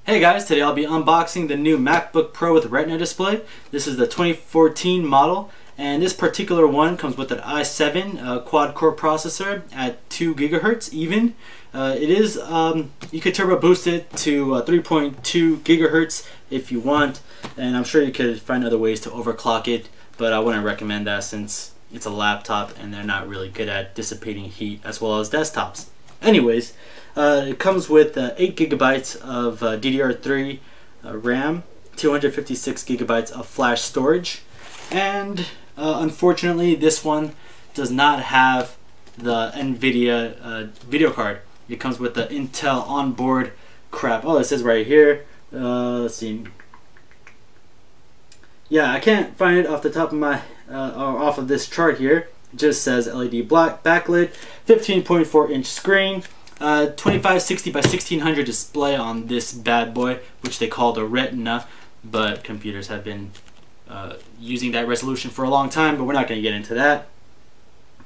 Hey guys, today I'll be unboxing the new MacBook Pro with Retina display. This is the 2014 model, and this particular one comes with an i7 quad-core processor at 2 gigahertz even. You could turbo boost it to 3.2 gigahertz if you want, and I'm sure you could find other ways to overclock it, but I wouldn't recommend that since it's a laptop and they're not really good at dissipating heat as well as desktops. Anyways, it comes with 8 gigabytes of DDR3 RAM, 256 gigabytes of flash storage, and unfortunately this one does not have the NVIDIA video card. It comes with the Intel onboard crap. Oh, it says right here. Let's see. Yeah, I can't find it off the top of my or off of this chart here. It just says LED black backlit, 15.4 inch screen, 2560 by 1600 display on this bad boy, which they call the Retina, but computers have been using that resolution for a long time, but we're not going to get into that.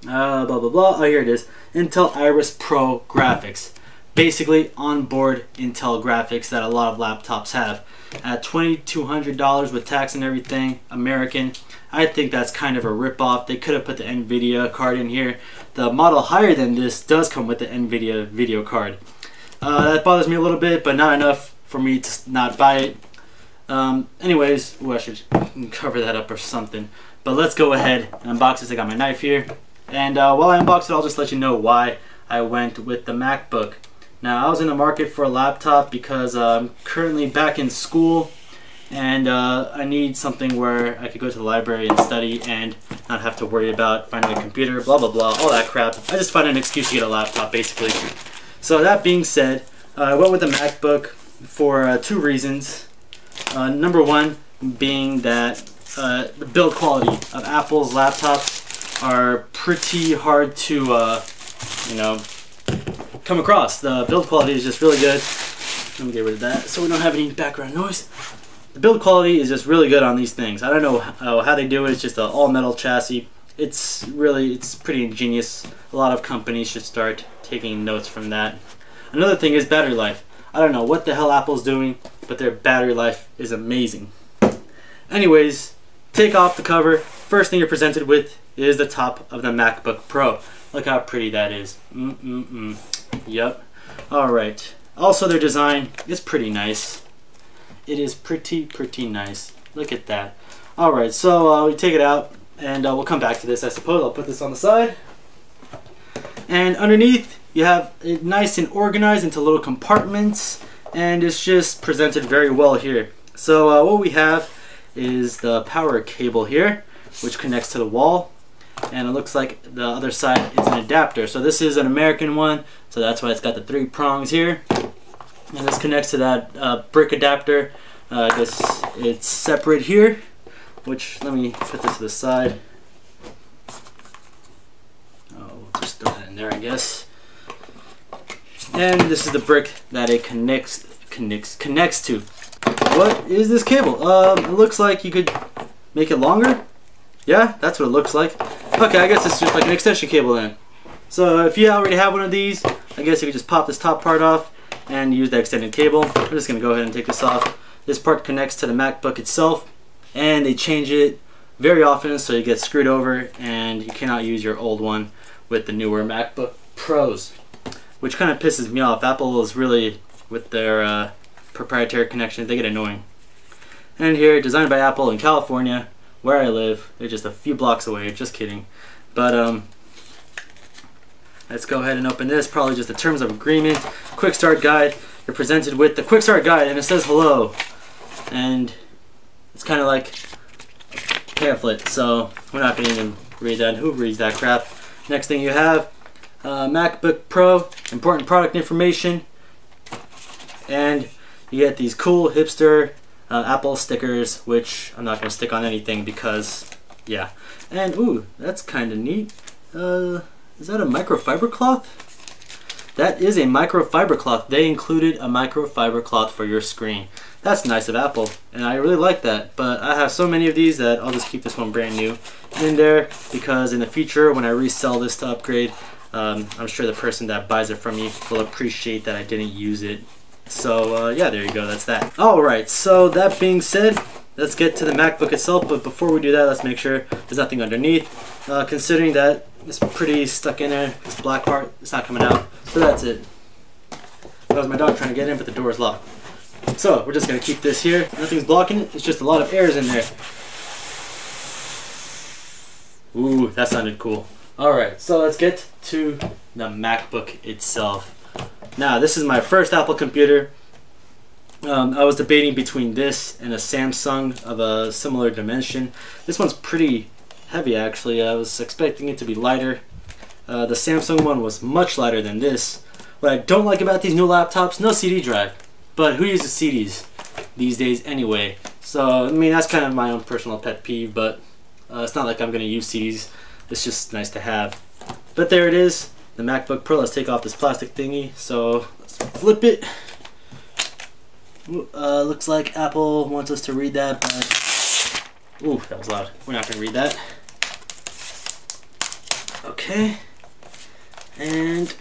Blah blah blah. Oh, here it is. Intel Iris Pro graphics. Basically onboard Intel graphics that a lot of laptops have. At $2,200 with tax and everything, American. I think that's kind of a rip-off. They could have put the NVIDIA card in here. The model higher than this does come with the NVIDIA video card. That bothers me a little bit, but not enough for me to not buy it. Anyways, I should cover that up or something. But let's go ahead and unbox this. I got my knife here. And while I unbox it, I'll just let you know why I went with the MacBook. Now, I was in the market for a laptop because I'm currently back in school, and I need something where I could go to the library and study and not have to worry about finding a computer, blah blah blah, all that crap. I just find an excuse to get a laptop, basically. So that being said, I went with the MacBook for 2 reasons. Number one being that the build quality of Apple's laptops are pretty hard to, come across. The build quality is just really good. Let me get rid of that so we don't have any background noise. The build quality is just really good on these things. I don't know how they do it. It's just an all metal chassis. It's pretty ingenious. A lot of companies should start taking notes from that. Another thing is battery life. I don't know what the hell Apple's doing, but their battery life is amazing. Anyways, take off the cover. First thing you're presented with is the top of the MacBook Pro. Look how pretty that is. Yep. Alright. Also, their design is pretty nice. It is pretty nice. Look at that. Alright, so we take it out and we'll come back to this, I suppose. I'll put this on the side. And underneath, you have it nice and organized into little compartments, and it's just presented very well here. So what we have is the power cable here, which connects to the wall. And it looks like the other side is an adapter. So this is an American one, so that's why it's got the 3 prongs here. And this connects to that brick adapter. I guess it's separate here, which, let me put this to the side. Oh, we'll just throw that in there, I guess. And this is the brick that it connects to. What is this cable? It looks like you could make it longer. Yeah, that's what it looks like. Okay, I guess it's just like an extension cable then. So if you already have one of these, I guess you could just pop this top part off and use the extended cable. I'm just going to go ahead and take this off. This part connects to the MacBook itself, and they change it very often so you get screwed over and you cannot use your old one with the newer MacBook Pros, which kind of pisses me off. Apple is really, with their proprietary connections, they get annoying. And here, designed by Apple in California, where I live. They're just a few blocks away, just kidding. But let's go ahead and open this. Probably just the terms of agreement. Quick start guide. You're presented with the quick start guide, and it says hello. And it's kind of like a pamphlet, so we're not going to even read that. Who reads that crap? Next thing you have, MacBook Pro, important product information, and you get these cool hipster Apple stickers, which I'm not going to stick on anything because, yeah. And, ooh, that's kind of neat. Is that a microfiber cloth? That is a microfiber cloth. They included a microfiber cloth for your screen. That's nice of Apple, and I really like that. But I have so many of these that I'll just keep this one brand new in there, because in the future, when I resell this to upgrade, I'm sure the person that buys it from me will appreciate that I didn't use it So yeah, there you go, that's that. Alright, so that being said, let's get to the MacBook itself, but before we do that, let's make sure there's nothing underneath. Considering that it's pretty stuck in there, this black part, it's not coming out. So that's it. That was my dog trying to get in, but the door is locked. So we're just going to keep this here. Nothing's blocking it, it's just a lot of airs in there. Ooh, that sounded cool. Alright, so let's get to the MacBook itself. Now, this is my first Apple computer. I was debating between this and a Samsung of a similar dimension. This one's pretty heavy actually. I was expecting it to be lighter. The Samsung one was much lighter than this. What I don't like about these new laptops, no CD drive. But who uses CDs these days anyway? So, I mean, that's kind of my own personal pet peeve, but it's not like I'm going to use CDs. It's just nice to have. But there it is, the MacBook Pro. Let's take off this plastic thingy. So, let's flip it. Looks like Apple wants us to read that, but... Ooh, that was loud. We're not going to read that. Okay. And,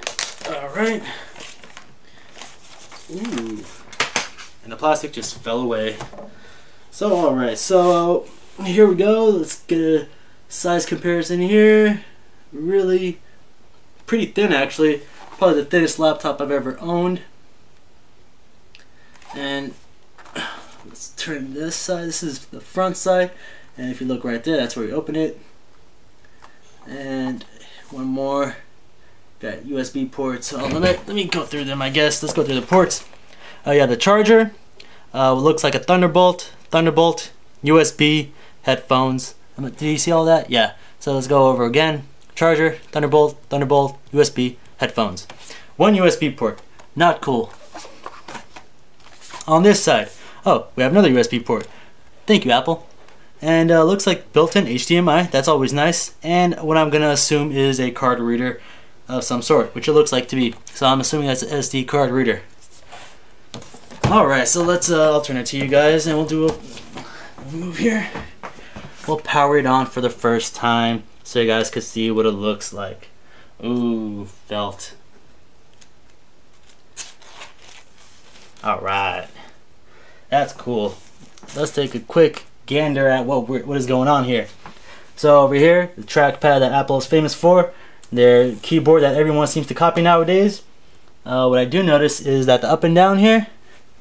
alright. Ooh. And the plastic just fell away. So, alright. So, here we go. Let's get a size comparison here. Really pretty thin, actually. Probably the thinnest laptop I've ever owned. And let's turn this side. This is the front side, and if you look right there, that's where you open it. And one more, got USB ports. So let me go through them, I guess. Let's go through the ports. Yeah, the charger looks like a Thunderbolt, USB, headphones. Did you see all that? Yeah. So let's go over again. Charger, Thunderbolt, USB, headphones. One USB port. Not cool. On this side, oh, we have another USB port. Thank you, Apple. And looks like built-in HDMI. That's always nice. And what I'm gonna assume is a card reader of some sort, which it looks like to be. So I'm assuming that's an SD card reader. All right, so let's I'll turn it to you guys, and we'll do a move here. We'll power it on for the first time, so you guys can see what it looks like. Ooh, felt. All right. That's cool. Let's take a quick gander at what is going on here. So over here, the trackpad that Apple is famous for, their keyboard that everyone seems to copy nowadays. What I do notice is that the up and down here,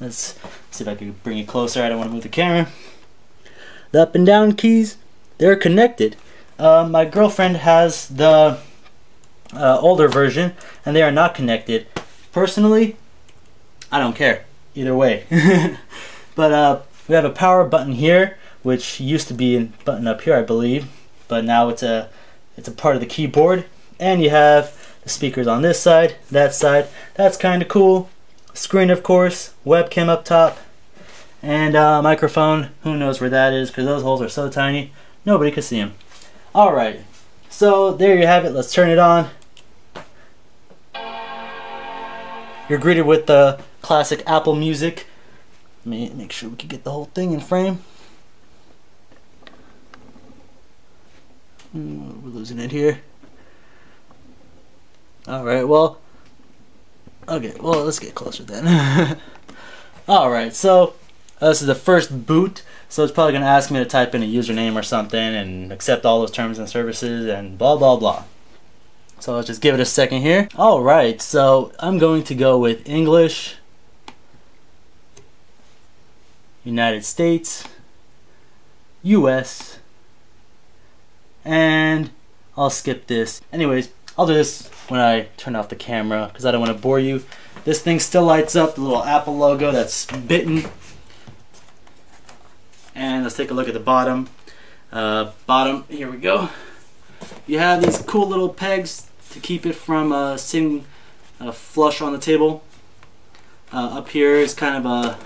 let's see if I can bring it closer. I don't want to move the camera. The up and down keys, they're connected. My girlfriend has the older version, and they are not connected. Personally, I don't care either way. But we have a power button here, which used to be a button up here, I believe, but now it's a part of the keyboard. And you have the speakers on this side, that side. That's kind of cool. Screen, of course, webcam up top, and microphone. Who knows where that is, because those holes are so tiny nobody can see them. All right, so there you have it. Let's turn it on. You're greeted with the classic Apple music. Let me make sure we can get the whole thing in frame. We're losing it here. Alright, well, okay, well, let's get closer then. Alright, so this is the first boot, so it's probably going to ask me to type in a username or something and accept all those terms and services and blah blah blah. So let's just give it a second here. Alright, so I'm going to go with English, United States, US, and I'll skip this. Anyways, I'll do this when I turn off the camera because I don't want to bore you. This thing still lights up, the little Apple logo that's bitten. And let's take a look at the bottom. Here we go. You have these cool little pegs to keep it from sitting flush on the table. Up here is kind of a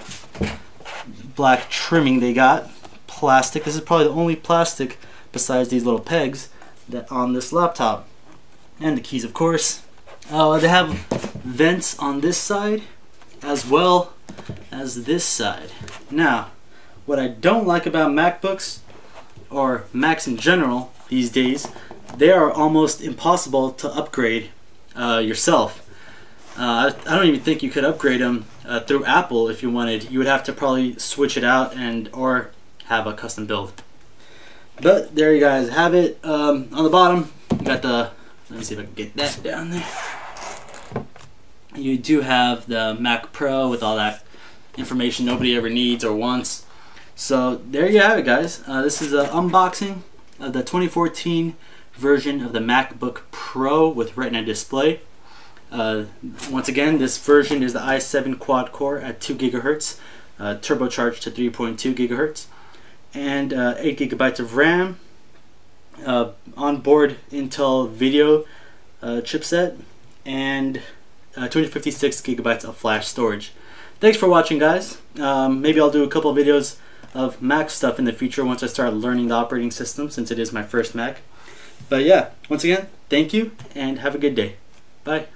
black trimming they got. Plastic. This is probably the only plastic besides these little pegs that on this laptop. And the keys, of course. They have vents on this side as well as this side. Now, what I don't like about MacBooks, or Macs in general these days, they are almost impossible to upgrade yourself. I don't even think you could upgrade them through Apple if you wanted. You would have to probably switch it out or have a custom build. But there you guys have it. On the bottom, you got the, let me see if I can get that down there. You do have the Mac Pro with all that information nobody ever needs or wants. So there you have it, guys. This is an unboxing of the 2014 version of the MacBook Pro with Retina display. Once again, this version is the i7 quad core at 2 GHz, turbocharged to 3.2 GHz, and 8 GB of RAM, onboard Intel video chipset, and 256 GB of flash storage. Thanks for watching, guys. Maybe I'll do a couple of videos of Mac stuff in the future once I start learning the operating system, since it is my first Mac. But yeah, once again, thank you and have a good day. Bye.